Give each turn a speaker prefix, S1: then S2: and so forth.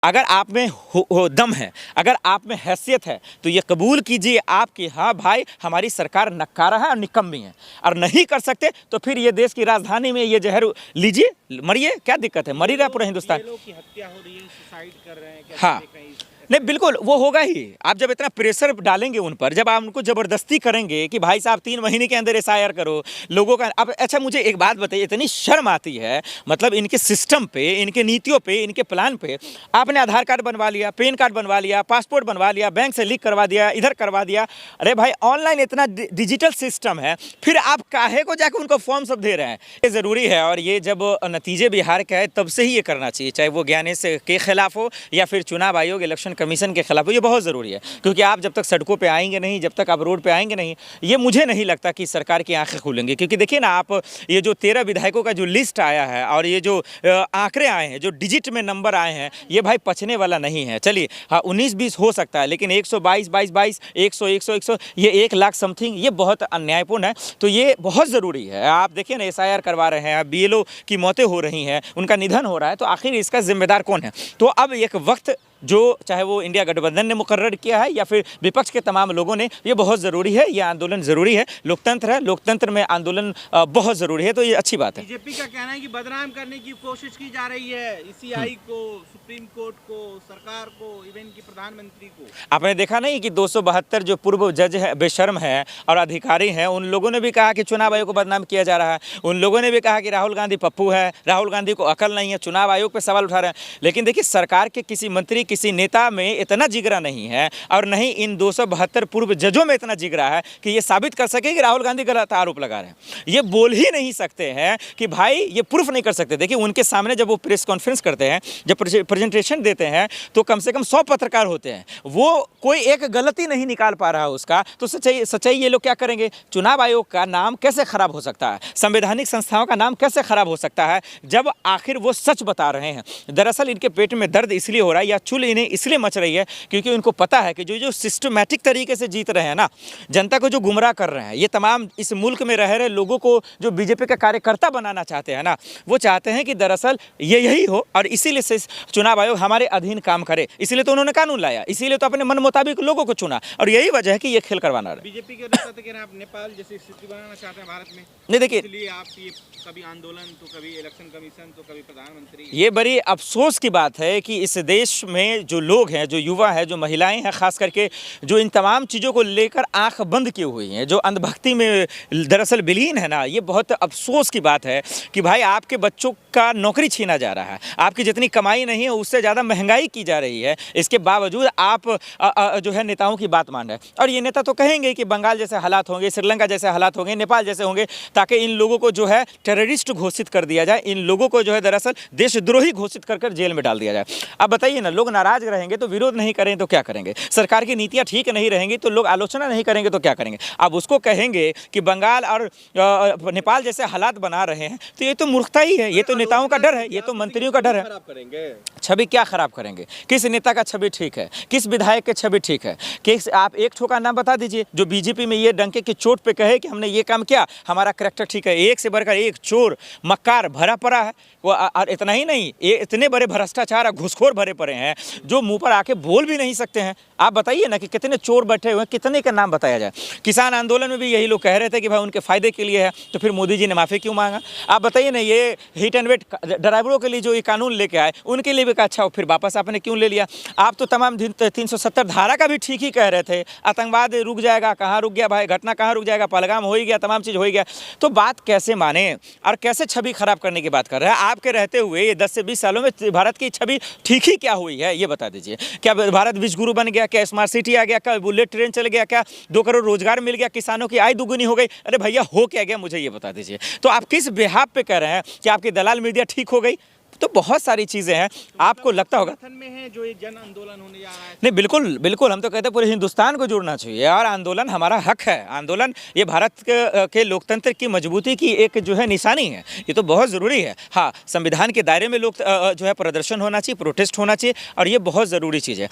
S1: अगर आप में हो दम है, अगर आप में हैसियत है, तो ये कबूल कीजिए आप कि हाँ भाई, हमारी सरकार नक्कारा है और निकम्मी है। और नहीं कर सकते तो फिर ये देश की राजधानी में ये जहर लीजिए, मरिए, क्या दिक्कत है? मर ही रहा पूरा हिंदुस्तान।
S2: लोग की हत्या हो रही है, सुसाइड कर रहे हैं, क्या
S1: हाँ, नहीं बिल्कुल वो होगा ही। आप जब इतना प्रेशर डालेंगे उन पर, जब आप उनको ज़बरदस्ती करेंगे कि भाई साहब 3 महीने के अंदर एसआईआर करो लोगों का। अब अच्छा मुझे एक बात बताइए, इतनी शर्म आती है, मतलब इनके सिस्टम पे, इनके नीतियों पे, इनके प्लान पे आपने आधार कार्ड बनवा लिया, पैन कार्ड बनवा लिया, पासपोर्ट बनवा लिया, बैंक से लिंक करवा दिया, इधर करवा दिया। अरे भाई ऑनलाइन इतना डिजिटल सिस्टम है, फिर आप काहे को जाकर उनको फॉर्म सब दे रहे हैं? ये ज़रूरी है। और ये जब नतीजे बिहार का है तब से ही ये करना चाहिए, चाहे वो ज्ञानेश के खिलाफ हो या फिर चुनाव आयोग इलेक्शन कमीशन के खिलाफ। ये बहुत ज़रूरी है, क्योंकि आप जब तक सड़कों पे आएंगे नहीं, जब तक आप रोड पे आएंगे नहीं, ये मुझे नहीं लगता कि सरकार की आंखें खुलेंगी। क्योंकि देखिए ना आप, ये जो 13 विधायकों का जो लिस्ट आया है और ये जो आंकड़े आए हैं, जो डिजिट में नंबर आए हैं, ये भाई पचने वाला नहीं है। चलिए हाँ 19-20 हो सकता है, लेकिन 122-22, 100 ये 1 लाख समथिंग, ये बहुत अन्यायपूर्ण है। तो ये बहुत ज़रूरी है। आप देखिए ना एसआईआर करवा रहे हैं, बीएलओ की मौतें हो रही हैं, उनका निधन हो रहा है, तो आखिर इसका जिम्मेदार कौन है? तो अब एक वक्त जो चाहे वो इंडिया गठबंधन ने मुकर्रर किया है या फिर विपक्ष के तमाम लोगों ने, ये बहुत ज़रूरी है, ये आंदोलन ज़रूरी है। लोकतंत्र है, लोकतंत्र में आंदोलन बहुत ज़रूरी है, तो ये अच्छी बात है।
S2: बीजेपी का कहना है कि बदनाम करने की कोशिश की जा रही है ईसीआई को, सुप्रीम कोर्ट को, सरकार को, इवन की प्रधानमंत्री को।
S1: आपने देखा नहीं कि 272 जो पूर्व जज है, बेशर्म है और अधिकारी हैं, उन लोगों ने भी कहा कि चुनाव आयोग को बदनाम किया जा रहा है। उन लोगों ने भी कहा कि राहुल गांधी पप्पू है, राहुल गांधी को अकल नहीं है, चुनाव आयोग पर सवाल उठा रहे हैं। लेकिन देखिए सरकार के किसी मंत्री, किसी नेता में इतना जिगरा नहीं है, और नहीं इन 272 पूर्व जजों में इतना जिगरा है कि ये साबित कर सके कि राहुल गांधी गलत आरोप लगा रहे हैं। ये बोल ही नहीं सकते हैं कि भाई, ये प्रूफ नहीं कर सकते। देखिए उनके सामने जब वो प्रेस कॉन्फ्रेंस करते हैं, जब प्रेजेंटेशन देते हैं, तो कम से कम 100 पत्रकार होते हैं, वो कोई एक गलती नहीं निकाल पा रहा है उसका। तो सच्चाई ये लोग क्या करेंगे? चुनाव आयोग का नाम कैसे खराब हो सकता है, संवैधानिक संस्थाओं का नाम कैसे खराब हो सकता है, जब आखिर वो सच बता रहे हैं। दरअसल इनके पेट में दर्द इसलिए हो रहा है, या चुल इन्हें इसलिए मच रही है, क्योंकि उनको पता है कि जो सिस्टमैटिक तरीके से जीत रहे हैं ना, जनता को जो गुमराह कर रहे हैं, ये तमाम इस मुल्क में रह रहे लोगों को जो बीजेपी का कार्यकर्ता बनाना चाहते हैं ना, वो चाहते हैं कि दरअसल ये यही हो, और इसीलिए से चुनाव आयोग हमारे अधीन काम करे। इसीलिए तो उन्होंने कानून लाया, इसीलिए तो अपने मन मुताबिक लोगों को चुना, और यही वजह है कि ये खेल करवाना रहे।
S2: बीजेपी के आप नेपाल जैसी स्थिति बनाना चाहते हैं भारत में।
S1: नहीं देखिए,
S2: इसलिए आप ये कभी आंदोलन, तो कभी इलेक्शन कमीशन, तो कभी प्रधानमंत्री।
S1: ये बड़ी अफसोस की बात है कि इस देश में जो लोग हैं, जो युवा हैं, जो महिलाएं हैं, खास करके जो इन तमाम चीज़ों को लेकर आंख बंद की हुई हैं, जो अंधभक्ति में दरअसल विलीन है ना, ये बहुत अफसोस की बात है कि भाई आपके बच्चों का नौकरी छीना जा रहा है, आपकी जितनी कमाई नहीं है उससे ज़्यादा महंगाई की जा रही है, इसके बावजूद आप जो है नेताओं की बात मान रहे हैं। और ये नेता तो कहेंगे कि बंगाल जैसे हालात होंगे, श्रीलंका जैसे हालात होंगे, नेपाल जैसे होंगे, ताकि इन लोगों को जो है टेररिस्ट घोषित कर दिया जाए, इन लोगों को जो है दरअसल देशद्रोही घोषित कर जेल में डाल दिया जाए। अब बताइए ना, लोग नाराज रहेंगे तो विरोध नहीं करें तो क्या करेंगे? सरकार की नीतियाँ ठीक नहीं रहेंगी तो लोग आलोचना नहीं करेंगे तो क्या करेंगे? अब उसको कहेंगे कि बंगाल और नेपाल जैसे हालात बना रहे हैं, तो ये तो मूर्खता ही है, ये तो नेताओं का डर है, ये तो मंत्रियों का डर है। छवि क्या खराब करेंगे? किस नेता का छवि ठीक है, किस विधायक के छवि ठीक है? किस, आप एक ठो का नाम बता दीजिए जो बीजेपी में ये डंके की चोट पे कहे कि हमने ये काम किया, हमारा करैक्टर ठीक है। एक से बढ़कर एक चोर मक्कार भरा पड़ा है वो, और इतना ही नहीं, ये इतने बड़े भ्रष्टाचार और घुसखोर भरे पड़े हैं जो मुंह पर आके बोल भी नहीं सकते हैं। आप बताइए ना कि कितने चोर बैठे हुए हैं, कितने का नाम बताया जाए? किसान आंदोलन में भी यही लोग कह रहे थे कि भाई उनके फायदे के लिए है, तो फिर मोदी जी ने माफ़ी क्यों मांगा? आप बताइए ना, ये हिट एंड वेट ड्राइवरों के लिए जो ये कानून लेके आए, उनके लिए भी कहा अच्छा, फिर वापस आपने क्यों ले लिया? आप तो तमाम 370 धारा का भी ठीक ही कह रहे थे, आतंकवाद रुक जाएगा, कहाँ रुक गया भाई? घटना कहाँ रुक जाएगा? पहलगाम हो ही गया, तमाम चीज़ हो ही गया। तो बात कैसे माने और कैसे छवि खराब करने की बात कर रहे हैं? आपके रहते हुए ये 10 से 20 सालों में भारत की छवि ठीक ही क्या हुई है, ये बता दीजिए। क्या भारत विश्वगुरु बन गया? क्या स्मार्ट सिटी आ गया? क्या बुलेट ट्रेन चल गया? क्या 2 करोड़ रोजगार मिल गया? किसानों की आय दुगुनी हो गई? अरे भैया हो क्या गया, मुझे ये बता दीजिए। तो आप किस बेहाब पे कह रहे हैं कि आपकी दलाल मीडिया ठीक हो गई? तो बहुत सारी चीज़ें हैं, तो आपको लगता होगा
S2: में है जो ये जन आंदोलन होने जा रहा है।
S1: नहीं बिल्कुल बिल्कुल, हम तो कहते हैं पूरे हिंदुस्तान को जुड़ना चाहिए, और आंदोलन हमारा हक है। आंदोलन ये भारत के लोकतंत्र की मजबूती की एक जो है निशानी है, ये तो बहुत ज़रूरी है। हाँ, संविधान के दायरे में लोग जो है प्रदर्शन होना चाहिए, प्रोटेस्ट होना चाहिए, और ये बहुत ज़रूरी चीज़ है।